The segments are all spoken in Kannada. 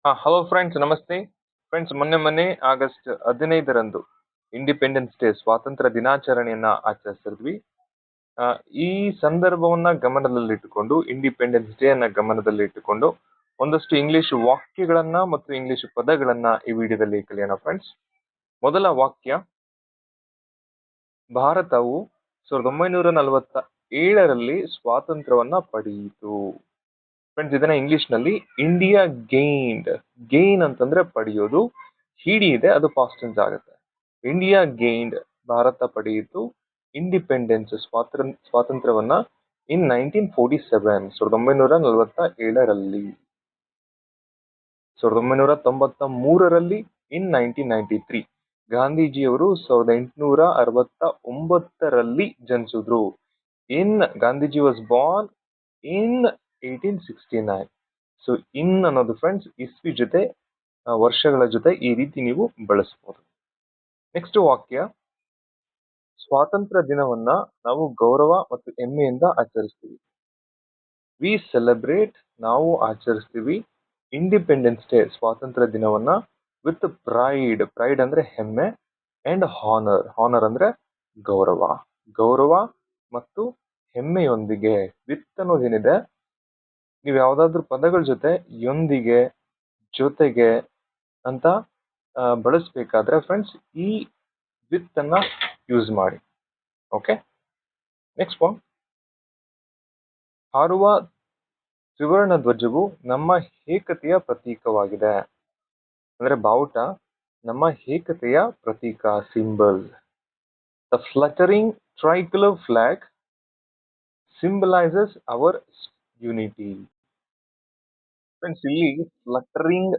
ಹಲೋ ಫ್ರೆಂಡ್ಸ್, ನಮಸ್ತೆ ಫ್ರೆಂಡ್ಸ್. ಮೊನ್ನೆ ಆಗಸ್ಟ್ 15ರಂದು ಇಂಡಿಪೆಂಡೆನ್ಸ್ ಡೇ, ಸ್ವಾತಂತ್ರ್ಯ ದಿನಾಚರಣೆಯನ್ನ ಆಚರಿಸಿದ್ವಿ. ಆ, ಈ ಸಂದರ್ಭವನ್ನ ಗಮನದಲ್ಲಿಟ್ಟುಕೊಂಡು, ಇಂಡಿಪೆಂಡೆನ್ಸ್ ಡೇ ಅನ್ನ ಗಮನದಲ್ಲಿಟ್ಟುಕೊಂಡು ಒಂದಷ್ಟು ಇಂಗ್ಲಿಷ್ ವಾಕ್ಯಗಳನ್ನ ಮತ್ತು ಇಂಗ್ಲಿಷ್ ಪದಗಳನ್ನ ಈ ವಿಡಿಯೋದಲ್ಲಿ ಕಲಿಯೋಣ ಫ್ರೆಂಡ್ಸ್. ಮೊದಲ ವಾಕ್ಯ: ಭಾರತವು 1947ರಲ್ಲಿ ಸ್ವಾತಂತ್ರ್ಯವನ್ನ ಪಡೆಯಿತು. ಫ್ರೆಂಡ್ಸ್, ಇದನ್ನ ಇಂಗ್ಲಿಷ್ ನಲ್ಲಿ ಇಂಡಿಯಾ ಗೇನ್ಡ್. ಗೇನ್ ಅಂತಂದ್ರೆ ಪಡೆಯೋದು, ಹಿಡಿಯಿದೆ, ಅದು ಪಾಸ್ಟ್ ಟೆನ್ಸ್ ಆಗುತ್ತೆ. ಇಂಡಿಯಾ ಗೇನ್ಡ್, ಭಾರತ ಪಡೆಯಿತು ಇಂಡಿಪೆಂಡೆನ್ಸ್, ಸ್ವಾತಂತ್ರ್ಯವನ್ನ ಇನ್ 1947, 1947ರಲ್ಲಿ. 1993ರಲ್ಲಿ ಇನ್ 1993. ಗಾಂಧೀಜಿಯವರು 1869ರಲ್ಲಿ ಜನಿಸಿದ್ರು. Gandhiji was born in 1869. So in ಅನ್ನೋದು ಫ್ರೆಂಡ್ಸ್ ಇಸ್ವಿ ಜೊತೆ, ವರ್ಷಗಳ ಜೊತೆ ಈ ರೀತಿ ನೀವು ಬಳಸಬಹುದು. ನೆಕ್ಸ್ಟ್ ವಾಕ್ಯ: ಸ್ವಾತಂತ್ರ್ಯ ದಿನವನ್ನ ನಾವು ಗೌರವ ಮತ್ತು ಹೆಮ್ಮೆಯಿಂದ ಆಚರಿಸ್ತೀವಿ. ವಿ ಸೆಲೆಬ್ರೇಟ್, ನಾವು ಆಚರಿಸ್ತೀವಿ ಇಂಡಿಪೆಂಡೆನ್ಸ್ ಡೇ, ಸ್ವಾತಂತ್ರ್ಯ ದಿನವನ್ನ ವಿತ್ ಪ್ರೈಡ್. ಪ್ರೈಡ್ ಅಂದ್ರೆ ಹೆಮ್ಮೆ, ಅಂಡ್ ಹಾನರ್. ಹಾನರ್ ಅಂದ್ರೆ ಗೌರವ. ಗೌರವ ಮತ್ತು ಹೆಮ್ಮೆಯೊಂದಿಗೆ. ವಿತ್ ಅನ್ನೋದೇನಿದೆ, ನೀವು ಯಾವ್ದಾದ್ರು ಪದಗಳ ಜೊತೆ ಯೊಂದಿಗೆ, ಜೊತೆಗೆ ಅಂತ ಬಳಸಬೇಕಾದ್ರೆ ಫ್ರೆಂಡ್ಸ್ ಈ ವಿತ್ ಅನ್ನ ಯೂಸ್ ಮಾಡಿ. ಓಕೆ, ನೆಕ್ಸ್ಟ್ ಪಾಯಿಂಟ್: ಹಾರುವ ತ್ರಿವರ್ಣ ಧ್ವಜವು ನಮ್ಮ ಏಕತೆಯ ಪ್ರತೀಕವಾಗಿದೆ. ಅಂದ್ರೆ ಬಾವುಟ ನಮ್ಮ ಏಕತೆಯ ಪ್ರತೀಕ, symbol. The fluttering tricolour flag symbolizes our unity. Friends, ಇಲ್ಲಿ ಫ್ಲಟರಿಂಗ್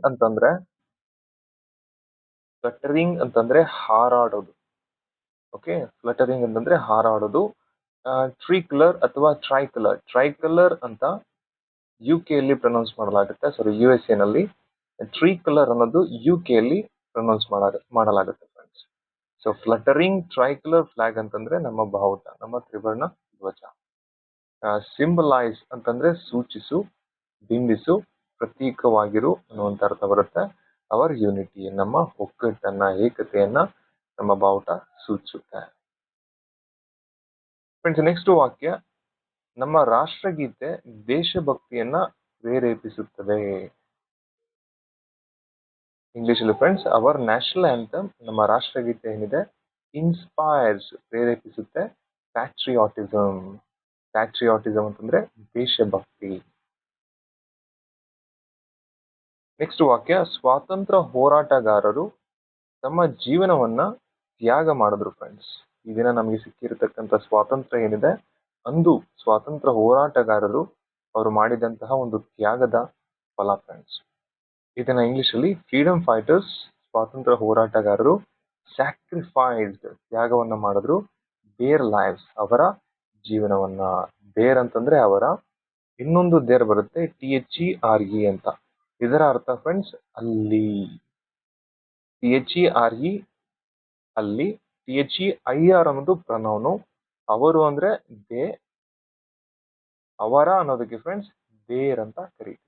ಅಂತಂದ್ರೆ ಹಾರಾಡೋದು. ಓಕೆ, ಫ್ಲಟರಿಂಗ್ ಅಂತಂದ್ರೆ ಹಾರಾಡೋದು. ಟ್ರಿಕಲರ್ ಅಥವಾ ಟ್ರೈಕಲರ್ ಅಂತ UK ಅಲ್ಲಿ ಪ್ರೊನೌನ್ಸ್ ಮಾಡಲಾಗುತ್ತೆ, ಸಾರಿ USA ನಲ್ಲಿ. ಟ್ರಿಕಲರ್ ಅನ್ನೋದು UK ಅಲ್ಲಿ ಪ್ರೊನೌನ್ಸ್ ಮಾಡಲಾಗುತ್ತೆ friends. So fluttering tricolour flag ಅಂತಂದ್ರೆ ನಮ್ಮ ಬಾವುಟ, ನಮ್ಮ ತ್ರಿವರ್ಣ ಧ್ವಜ. ಸಿಂಬಲೈಸ್ ಅಂತಂದ್ರೆ ಸೂಚಿಸು, ಬಿಂಬಿಸು, ಪ್ರತೀಕವಾಗಿರು ಅನ್ನುವಂತ ಅರ್ಥ ಬರುತ್ತೆ. ಅವರ್ ಯೂನಿಟಿ, ನಮ್ಮ ಒಗ್ಗಟ್ಟನ್ನ, ಏಕತೆಯನ್ನ ನಮ್ಮ ಬಾವುಟ ಸೂಚಿಸುತ್ತೆ. ಫ್ರೆಂಡ್ಸ್, ನೆಕ್ಸ್ಟ್ ವಾಕ್ಯ: ನಮ್ಮ ರಾಷ್ಟ್ರಗೀತೆ ದೇಶಭಕ್ತಿಯನ್ನ ಪ್ರೇರೇಪಿಸುತ್ತದೆ. ಇಂಗ್ಲಿಷ್ ಅಲ್ಲಿ ಫ್ರೆಂಡ್ಸ್, ಅವರ್ ನ್ಯಾಷನಲ್ ಆಂಥಮ್, ನಮ್ಮ ರಾಷ್ಟ್ರಗೀತೆ ಏನಿದೆ, ಇನ್ಸ್ಪೈರ್ಸ್, ಪ್ರೇರೇಪಿಸುತ್ತೆ ಪ್ಯಾಟ್ರಿಯಾಟಿಸಮ್. ಪ್ಯಾಟ್ರಿಯಾಟಿಸಮ್ ಅಂತಂದ್ರೆ ದೇಶಭಕ್ತಿ. ನೆಕ್ಸ್ಟ್ ವಾಕ್ಯ: ಸ್ವಾತಂತ್ರ್ಯ ಹೋರಾಟಗಾರರು ತಮ್ಮ ಜೀವನವನ್ನ ತ್ಯಾಗ ಮಾಡಿದ್ರು. ಫ್ರೆಂಡ್ಸ್, ಈ ದಿನ ನಮಗೆ ಸಿಕ್ಕಿರತಕ್ಕಂಥ ಸ್ವಾತಂತ್ರ್ಯ ಏನಿದೆ, ಅಂದು ಸ್ವಾತಂತ್ರ್ಯ ಹೋರಾಟಗಾರರು ಅವರು ಮಾಡಿದಂತಹ ಒಂದು ತ್ಯಾಗದ ಫಲ ಫ್ರೆಂಡ್ಸ್. ಇದನ್ನ ಇಂಗ್ಲಿಷ್ ಅಲ್ಲಿ ಫ್ರೀಡಮ್ ಫೈಟರ್ಸ್, ಸ್ವಾತಂತ್ರ್ಯ ಹೋರಾಟಗಾರರು ಸ್ಯಾಕ್ರಿಫೈಸ್ಡ್, ತ್ಯಾಗವನ್ನ ಮಾಡಿದ್ರು, ದೇರ್ ಲೈವ್ಸ್, ಅವರ ಜೀವನವನ್ನ. ದೇರ್ ಅಂತಂದ್ರೆ ಅವರ, ಇನ್ನೊಂದು ದೇರ್ ಬರುತ್ತೆ THERE ಅಂತ. ಇದರ ಅರ್ಥ ಫ್ರೆಂಡ್ಸ್ ಅಲ್ಲಿ. THERE ಅಲ್ಲಿ. THEIR ಅನ್ನೋದು ಪ್ರನೌನು. ಅವರು ಅಂದ್ರೆ ದೇ, ಅವರ ಅನ್ನೋದಕ್ಕೆ ಫ್ರೆಂಡ್ಸ್ ದೇರ್ ಅಂತ ಕರೀತೀವಿ.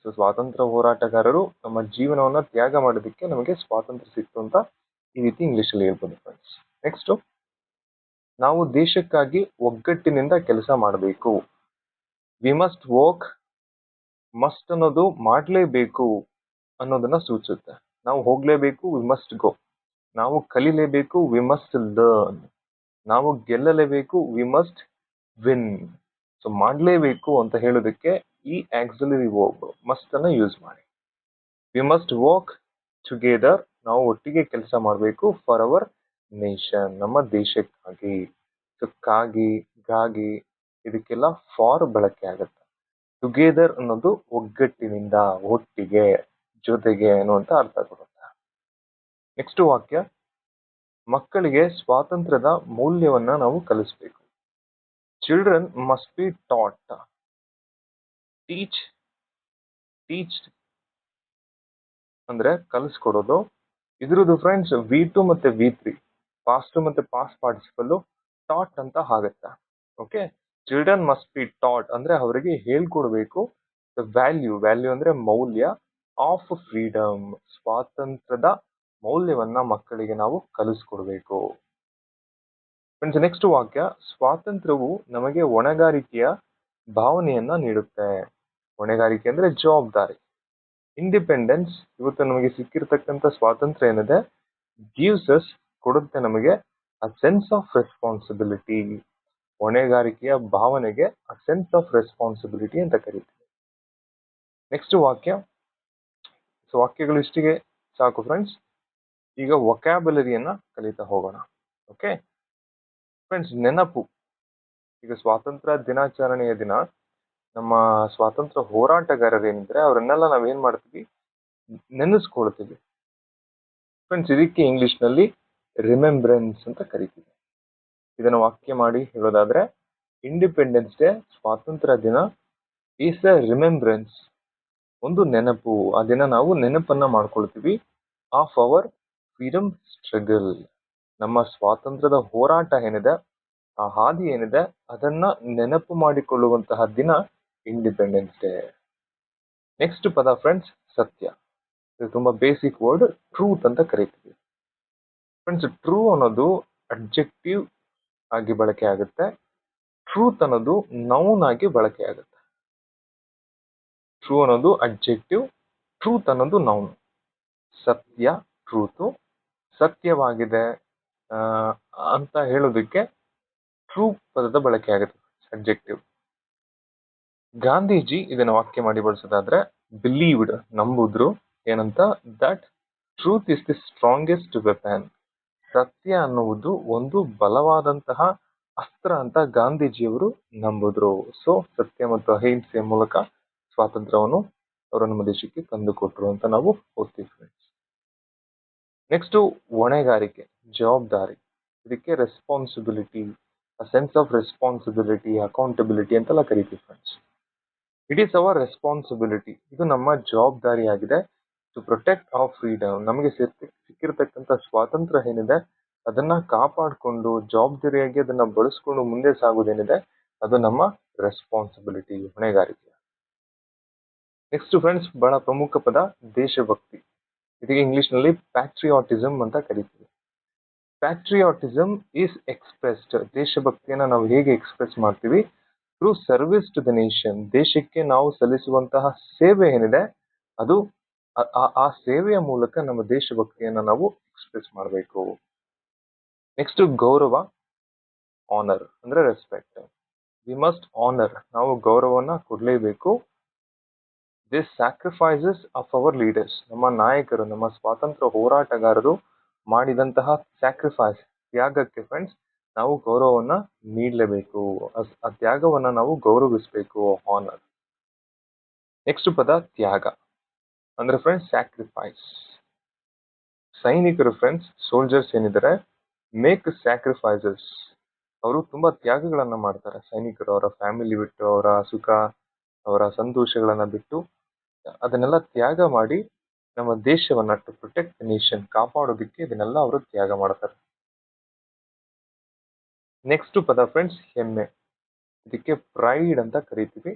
ಸೊ ಸ್ವಾತಂತ್ರ್ಯ ಹೋರಾಟಗಾರರು ನಮ್ಮ ಜೀವನವನ್ನ ತ್ಯಾಗ ಮಾಡೋದಕ್ಕೆ ನಮಗೆ ಸ್ವಾತಂತ್ರ್ಯ ಸಿಕ್ತು ಅಂತ ಈ ರೀತಿ ಇಂಗ್ಲಿಷ್ ಅಲ್ಲಿ ಹೇಳ್ಬೋದು ಫ್ರೆಂಡ್ಸ್. ನೆಕ್ಸ್ಟ್: ನಾವು ದೇಶಕ್ಕಾಗಿ ಒಗ್ಗಟ್ಟಿನಿಂದ ಕೆಲಸ ಮಾಡಬೇಕು. We must work. ಮಸ್ಟ್ ಅನ್ನೋದು ಮಾಡಲೇಬೇಕು ಅನ್ನೋದನ್ನ ಸೂಚಿಸುತ್ತೆ. ನಾವು ಹೋಗ್ಲೇಬೇಕು, ವಿ ಮಸ್ಟ್ ಗೋ. ನಾವು ಕಲಿಲೇಬೇಕು, ವಿ ಮಸ್ಟ್ ಲರ್ನ್. ನಾವು ಗೆಲ್ಲಲೇಬೇಕು, ವಿ ಮಸ್ಟ್ ವಿನ್. ಸೊ ಮಾಡಲೇಬೇಕು ಅಂತ ಹೇಳೋದಕ್ಕೆ ಈ ಆಕ್ಸಿಲರಿ ವರ್ಬ್ ಮಸ್ಟ್ ಅನ್ನ ಯೂಸ್ ಮಾಡಿ. ವಿ ಮಸ್ಟ್ ವರ್ಕ್ ಟುಗೆದರ್, ನಾವು ಒಟ್ಟಿಗೆ ಕೆಲಸ ಮಾಡಬೇಕು. ಫಾರ್ ಅವರ್ ನೇಷನ್, ನಮ್ಮ ದೇಶಕ್ಕಾಗಿ. ಸೊ ಕಾಗಿ, ಗಾಗಿ ಇದಕ್ಕೆಲ್ಲ ಫಾರ್ ಬಳಕೆ ಆಗುತ್ತೆ. ಟುಗೆದರ್ ಅನ್ನೋದು ಒಗ್ಗಟ್ಟಿನಿಂದ, ಒಟ್ಟಿಗೆ, ಜೊತೆಗೆ ಅನ್ನುವಂತ ಅರ್ಥ ಕೊಡುತ್ತೆ. ನೆಕ್ಸ್ಟ್ ವಾಕ್ಯ: ಮಕ್ಕಳಿಗೆ ಸ್ವಾತಂತ್ರ್ಯದ ಮೌಲ್ಯವನ್ನ ನಾವು ಕಲಿಸಬೇಕು. Children must be taught. Teach ಅಂದ್ರೆ ಕಲಿಸ್ಕೊಡೋದು. ಇದ್ರದ್ದು ಫ್ರೆಂಡ್ಸ್ V2 ಮತ್ತೆ V3, ಪಾಸ್ಟ್ ಮತ್ತೆ ಪಾಸ್ಟ್ ಪಾರ್ಟಿಸಿಪಲ್, ಟಾಟ್ ಅಂತ ಆಗುತ್ತೆ. Okay, children must be taught ಅಂದ್ರೆ ಅವರಿಗೆ ಹೇಳ್ಕೊಡ್ಬೇಕು. ವ್ಯಾಲ್ಯೂ ಅಂದ್ರೆ ಮೌಲ್ಯ ಆಫ್ ಫ್ರೀಡಮ್, ಸ್ವಾತಂತ್ರ್ಯದ ಮೌಲ್ಯವನ್ನ ಮಕ್ಕಳಿಗೆ ನಾವು ಕಲಿಸ್ಕೊಡ್ಬೇಕು. ಫ್ರೆಂಡ್ಸ್, ನೆಕ್ಸ್ಟ್ ವಾಕ್ಯ, ಸ್ವಾತಂತ್ರ್ಯವು ನಮಗೆ ಹೊಣೆಗಾರಿಕೆಯ ಭಾವನೆಯನ್ನ ನೀಡುತ್ತೆ. ಹೊಣೆಗಾರಿಕೆ ಅಂದ್ರೆ ಜವಾಬ್ದಾರಿ. ಇಂಡಿಪೆಂಡೆನ್ಸ್, ಇವತ್ತು ನಮಗೆ ಸಿಕ್ಕಿರ್ತಕ್ಕಂಥ ಸ್ವಾತಂತ್ರ್ಯ ಏನಿದೆ, ಗಿವ್ಸ್ ಅಸ್, ಕೊಡುತ್ತೆ ನಮಗೆ ಅ ಸೆನ್ಸ್ ಆಫ್ ರೆಸ್ಪಾನ್ಸಿಬಿಲಿಟಿ. ಹೊಣೆಗಾರಿಕೆಯ ಭಾವನೆಗೆ ಅ ಸೆನ್ಸ್ ಆಫ್ ರೆಸ್ಪಾನ್ಸಿಬಿಲಿಟಿ ಅಂತ ಕರೀತೀವಿ. ನೆಕ್ಸ್ಟ್ ವಾಕ್ಯ, ಸೊ ವಾಕ್ಯಗಳು ಇಷ್ಟಿಗೆ ಸಾಕು ಫ್ರೆಂಡ್ಸ್. ಈಗ ವೊಕ್ಯಾಬುಲರಿಯನ್ನ ಕಲಿತಾ ಹೋಗೋಣ. ಓಕೆ ಫ್ರೆಂಡ್ಸ್, ನೆನಪು. ಈಗ ಸ್ವಾತಂತ್ರ್ಯ ದಿನಾಚರಣೆಯ ದಿನ ನಮ್ಮ ಸ್ವಾತಂತ್ರ್ಯ ಹೋರಾಟಗಾರರೇನಿದ್ರೆ ಅವರನ್ನೆಲ್ಲ ನಾವೇನ್ ಮಾಡ್ತೀವಿ, ನೆನೆಸ್ಕೊಳ್ತೀವಿ. ಫ್ರೆಂಡ್ಸ್, ಇದಕ್ಕೆ ಇಂಗ್ಲಿಷ್ ನಲ್ಲಿ ರಿಮೆಂಬ್ರೆನ್ಸ್ ಅಂತ ಕರಿತೀವಿ. ಇದನ್ನು ವಾಕ್ಯ ಮಾಡಿ ಹೇಳೋದಾದ್ರೆ, ಇಂಡಿಪೆಂಡೆನ್ಸ್ ಡೇ, ಸ್ವಾತಂತ್ರ್ಯ ದಿನ, ಈಸ್ ಎ ರಿಮೆಂಬ್ರೆನ್ಸ್, ಒಂದು ನೆನಪು. ಆ ದಿನ ನಾವು ನೆನಪನ್ನ ಮಾಡ್ಕೊಳ್ತೀವಿ ಆಫ್ ಅವರ್ ಫ್ರೀಡಮ್ ಸ್ಟ್ರಗಲ್. ನಮ್ಮ ಸ್ವಾತಂತ್ರ್ಯದ ಹೋರಾಟ ಏನಿದೆ, ಆ ಹಾದಿ ಏನಿದೆ, ಅದನ್ನ ನೆನಪು ಮಾಡಿಕೊಳ್ಳುವಂತಹ ದಿನ ಇಂಡಿಪೆಂಡೆನ್ಸ್ ಡೇ. ನೆಕ್ಸ್ಟ್ ಪದ ಫ್ರೆಂಡ್ಸ್, ಸತ್ಯ. ಇದು ತುಂಬಾ ಬೇಸಿಕ್ ವರ್ಡ್, ಟ್ರೂತ್ ಅಂತ ಕರಿತೀವಿ. ಫ್ರೆಂಡ್ಸ್, ಟ್ರೂ ಅನ್ನೋದು ಅಡ್ಜೆಕ್ಟಿವ್ ಆಗಿ ಬಳಕೆ ಆಗುತ್ತೆ. ಟ್ರೂತ್ ಅನ್ನೋದು ನೌನ್ ಆಗಿ ಬಳಕೆ ಆಗುತ್ತೆ. ಟ್ರೂ ಅನ್ನೋದು ಅಡ್ಜೆಕ್ಟಿವ್, ಟ್ರೂತ್ ಅನ್ನೋದು ನೌನ್. ಸತ್ಯ, ಟ್ರೂತು, ಸತ್ಯವಾಗಿದೆ ಅಂತ ಹೇಳೋದಕ್ಕೆ ಟ್ರೂ ಪದದ ಬಳಕೆ ಆಗುತ್ತೆ, ಅಡ್ಜೆಕ್ಟಿವ್. ಗಾಂಧೀಜಿ ಇದನ್ನ ವಾಕ್ಯ ಮಾಡಿ ಬಳಸೋದಾದ್ರೆ, ಬಿಲೀವ್ಡ್, ನಂಬುದ್ರು ಏನಂತ, that truth is the strongest weapon. ಸತ್ಯ ಅನ್ನುವುದು ಒಂದು ಬಲವಾದಂತಹ ಅಸ್ತ್ರ ಅಂತ ಗಾಂಧೀಜಿಯವರು ನಂಬುದ್ರು. ಸೊ ಸತ್ಯ ಮತ್ತು ಅಹಿಂಸೆಯ ಮೂಲಕ ಸ್ವಾತಂತ್ರ್ಯವನ್ನು ಅವರು ನಮ್ಮ ದೇಶಕ್ಕೆ ತಂದುಕೊಟ್ರು ಅಂತ ನಾವು ಓದ್ತೀವಿ ಫ್ರೆಂಡ್ಸ್. ನೆಕ್ಸ್ಟ್, ಹೊಣೆಗಾರಿಕೆ, ಜವಾಬ್ದಾರಿ. ಇದಕ್ಕೆ responsibility, sense of responsibility, accountability ಅಂತೆಲ್ಲ ಕರಿತೀವಿ friends. It is our responsibility, ಇದು ನಮ್ಮ ಜವಾಬ್ದಾರಿ ಆಗಿದೆ. ಟು ಪ್ರೊಟೆಕ್ಟ್ ಅವರ್ ಫ್ರೀಡಮ್, ನಮಗೆ ಸಿಕ್ಕಿರ್ತಕ್ಕಂಥ ಸ್ವಾತಂತ್ರ್ಯ ಏನಿದೆ ಅದನ್ನ ಕಾಪಾಡಿಕೊಂಡು ಜವಾಬ್ದಾರಿಯಾಗಿ ಅದನ್ನ ಬಳಸ್ಕೊಂಡು ಮುಂದೆ ಸಾಗುವುದೇನಿದೆ ಅದು ನಮ್ಮ ರೆಸ್ಪಾನ್ಸಿಬಿಲಿಟಿ, ಹೊಣೆಗಾರಿಕೆ. ನೆಕ್ಸ್ಟ್ ಫ್ರೆಂಡ್ಸ್, ಬಹಳ ಪ್ರಮುಖ ಪದ ದೇಶಭಕ್ತಿ. ಇದಕ್ಕೆ ಇಂಗ್ಲಿಷ್ ನಲ್ಲಿ ಪ್ಯಾಟ್ರಿಯಾಟಿಸಮ್ ಅಂತ ಕರಿತೀವಿ. ಪ್ಯಾಟ್ರಿಯಾಟಿಸಮ್ ಈಸ್ ಎಕ್ಸ್ಪ್ರೆಸ್ಡ್, ದೇಶಭಕ್ತಿಯನ್ನ ನಾವು ಹೇಗೆ ಎಕ್ಸ್ಪ್ರೆಸ್ ಮಾಡ್ತೀವಿ, through service to the nation, ದೇಶಕ್ಕೆ ನಾವು ಸಲ್ಲಿಸುವಂತಹ ಸೇವೆ ಏನಿದೆ ಅದು ಆ ಸೇವೆಯ ಮೂಲಕ ನಮ್ಮ ದೇಶಭಕ್ತಿಯನ್ನ ನಾವು ಎಕ್ಸ್ಪ್ರೆಸ್ ಮಾಡಬೇಕು. ನೆಕ್ಸ್ಟ್, ಗೌರವ, ಆನರ್ ಅಂದ್ರೆ ರೆಸ್ಪೆಕ್ಟ್. ವಿ ಮಸ್ಟ್ ಆನರ್, ನಾವು ಗೌರವನ ಕೊಡ್ಲೇಬೇಕು. This sacrifices of our leaders, ನಮ್ಮ ನಾಯಕರು, ನಮ್ಮ ಸ್ವಾತಂತ್ರ್ಯ ಹೋರಾಟಗಾರರು ಮಾಡಿದಂತಹ ಸ್ಯಾಕ್ರಿಫೈಸ್, ತ್ಯಾಗಕ್ಕೆ ಫ್ರೆಂಡ್ಸ್ ನಾವು ಗೌರವವನ್ನ ನೀಡಲೇಬೇಕು. ಆ ತ್ಯಾಗವನ್ನ ನಾವು ಗೌರವಿಸಬೇಕು, ಆನರ್. ನೆಕ್ಸ್ಟ್ ಪದ ತ್ಯಾಗ ಅಂದ್ರೆ ಫ್ರೆಂಡ್ಸ್ ಸ್ಯಾಕ್ರಿಫೈಸ್. ಸೈನಿಕರು ಫ್ರೆಂಡ್ಸ್, ಸೋಲ್ಜರ್ಸ್ ಏನಿದ್ದಾರೆ, ಮೇಕ್ ಸ್ಯಾಕ್ರಿಫೈಸಸ್, ಅವರು ತುಂಬಾ ತ್ಯಾಗಗಳನ್ನ ಮಾಡ್ತಾರೆ. ಸೈನಿಕರು ಅವರ ಫ್ಯಾಮಿಲಿ ಬಿಟ್ಟು, ಅವರ ಸುಖ, ಅವರ ಸಂತೋಷಗಳನ್ನ ಬಿಟ್ಟು ಅದನ್ನೆಲ್ಲ ತ್ಯಾಗ ಮಾಡಿ ನಮ್ಮ ದೇಶವನ್ನ, ಟು ಪ್ರೊಟೆಕ್ಟ್ ದ ನೇಷನ್, ಕಾಪಾಡೋದಕ್ಕೆ ಇದನ್ನೆಲ್ಲ ಅವರು ತ್ಯಾಗ ಮಾಡ್ತಾರೆ. ನೆಕ್ಸ್ಟ್ ಪದ ಫ್ರೆಂಡ್ಸ್ ಹೆಮ್ಮೆ. ಇದಕ್ಕೆ ಪ್ರೈಡ್ ಅಂತ ಕರಿತೀವಿ.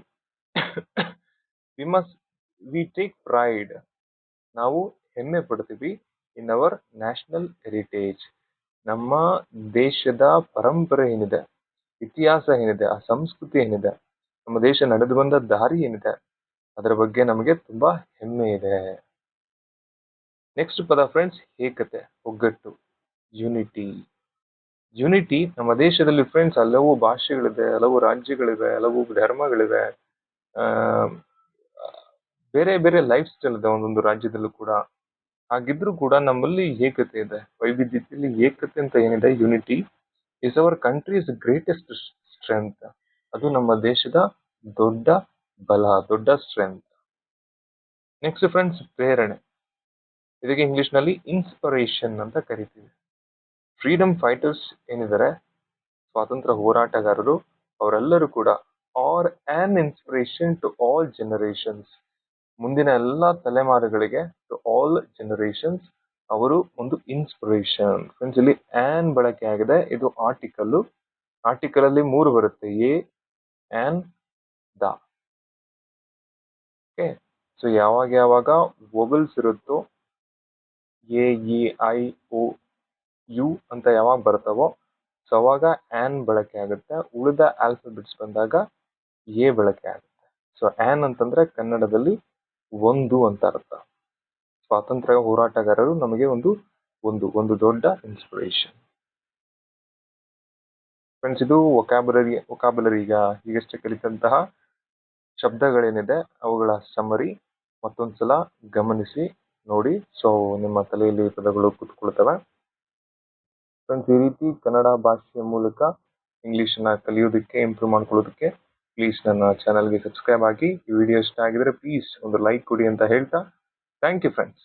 ವಿ ಟೇಕ್ ಪ್ರೈಡ್, ನಾವು ಹೆಮ್ಮೆ ಪಡ್ತೀವಿ ಇನ್ ಅವರ್ ನ್ಯಾಷನಲ್ ಹೆರಿಟೇಜ್, ನಮ್ಮ ದೇಶದ ಪರಂಪರೆ ಏನಿದೆ, ಇತಿಹಾಸ ಏನಿದೆ, ಆ ಸಂಸ್ಕೃತಿ ಏನಿದೆ, ನಮ್ಮ ದೇಶ ನಡೆದು ಬಂದ ದಾರಿ ಏನಿದೆ ಅದರ ಬಗ್ಗೆ ನಮಗೆ ತುಂಬಾ ಹೆಮ್ಮೆ ಇದೆ. ನೆಕ್ಸ್ಟ್ ಪದ ಫ್ರೆಂಡ್ಸ್ ಏಕತೆ, ಒಗ್ಗಟ್ಟು, ಯುನಿಟಿ. ಯುನಿಟಿ, ನಮ್ಮ ದೇಶದಲ್ಲಿ ಫ್ರೆಂಡ್ಸ್ ಹಲವು ಭಾಷೆಗಳಿದೆ, ಹಲವು ರಾಜ್ಯಗಳಿವೆ, ಹಲವು ಧರ್ಮಗಳಿವೆ, ಬೇರೆ ಬೇರೆ ಲೈಫ್ ಸ್ಟೈಲ್ ಇದೆ ಒಂದೊಂದು ರಾಜ್ಯದಲ್ಲೂ ಕೂಡ. ಹಾಗಿದ್ರು ಕೂಡ ನಮ್ಮಲ್ಲಿ ಏಕತೆ ಇದೆ, ವೈವಿಧ್ಯತೆಯಲ್ಲಿ ಏಕತೆ ಅಂತ ಏನಿದೆ, unity is our countries greatest strength, ಅದು ನಮ್ಮ ದೇಶದ ದೊಡ್ಡ ಬಲ, ದೊಡ್ಡ ಸ್ಟ್ರೆಂತ್. ನೆಕ್ಸ್ಟ್ ಫ್ರೆಂಡ್ಸ್ ಪ್ರೇರಣೆ. ಇದಕ್ಕೆ ಇಂಗ್ಲಿಷ್ ನಲ್ಲಿ ಇನ್ಸ್ಪಿರೇಷನ್ ಅಂತ ಕರಿತೀವಿ. ಫ್ರೀಡಮ್ ಫೈಟರ್ಸ್ ಏನಿದ್ದಾರೆ, ಸ್ವಾತಂತ್ರ್ಯ ಹೋರಾಟಗಾರರು, ಅವರೆಲ್ಲರೂ ಕೂಡ are an inspiration to all generations, ಮುಂದಿನ ಎಲ್ಲಾ ತಲೆಮಾರುಗಳಿಗೆ, ಟು ಆಲ್ ಜನರೇಷನ್ಸ್ ಅವರು ಒಂದು ಇನ್ಸ್ಪಿರೇಷನ್. ಫ್ರೆಂಡ್ಸ್, ಇಲ್ಲಿ ಆನ್ ಬಳಕೆ ಆಗಿದೆ, ಇದು ಆರ್ಟಿಕಲ್. ಆರ್ಟಿಕಲ್ ಅಲ್ಲಿ 3 ಬರುತ್ತೆ, a, an, the. Okay, so so ಯಾವಾಗ ಯಾವಾಗ ವೊಬಲ್ಸ್ ಇರುತ್ತೋ A E I O U ಅಂತ ಯಾವಾಗ ಬರ್ತಾವೋ ಸೊ ಅವಾಗ ಆನ್ ಬಳಕೆ ಆಗುತ್ತೆ. ಉಳಿದ ಆಲ್ಫಾಬೆಟ್ಸ್ ಬಂದಾಗ ಎ ಬಳಕೆ ಆಗುತ್ತೆ. ಸೊ ಆನ್ ಅಂತಂದ್ರೆ ಕನ್ನಡದಲ್ಲಿ ಒಂದು ಅಂತ ಅರ್ಥ. ಸ್ವಾತಂತ್ರ್ಯ ಹೋರಾಟಗಾರರು ನಮಗೆ ಒಂದು ಒಂದು ಒಂದು ದೊಡ್ಡ ಇನ್ಸ್ಪಿರೇಷನ್. ಫ್ರೆಂಡ್ಸ್, ಇದು ವೊಕ್ಯಾಬುಲರಿ ಈಗಷ್ಟೇ ಕಲಿತಂತಹ ಶಬ್ದಗಳೇನಿದೆ ಅವುಗಳ ಸಮರಿ ಮತ್ತೊಂದ್ಸಲ ಗಮನಿಸಿ ನೋಡಿ. ಸೊ ನಿಮ್ಮ ತಲೆಯಲ್ಲಿ ಪದಗಳು ಕೂತ್ಕೊಳ್ತವೆ. ಫ್ರೆಂಡ್ಸ್, ಈ ರೀತಿ ಕನ್ನಡ ಭಾಷೆಯ ಮೂಲಕ ಇಂಗ್ಲಿಷನ್ನ ಕಲಿಯೋದಕ್ಕೆ, ಇಂಪ್ರೂವ್ ಮಾಡ್ಕೊಳ್ಳೋದಕ್ಕೆ ಪ್ಲೀಸ್ ನನ್ನ ಚಾನಲ್ಗೆ ಸಬ್ಸ್ಕ್ರೈಬ್ ಆಗಿ. ಈ ವಿಡಿಯೋ ಇಷ್ಟ ಆಗಿದ್ರೆ ಪ್ಲೀಸ್ ಒಂದು ಲೈಕ್ ಕೊಡಿ ಅಂತ ಹೇಳ್ತಾ ಥ್ಯಾಂಕ್ ಯು ಫ್ರೆಂಡ್ಸ್.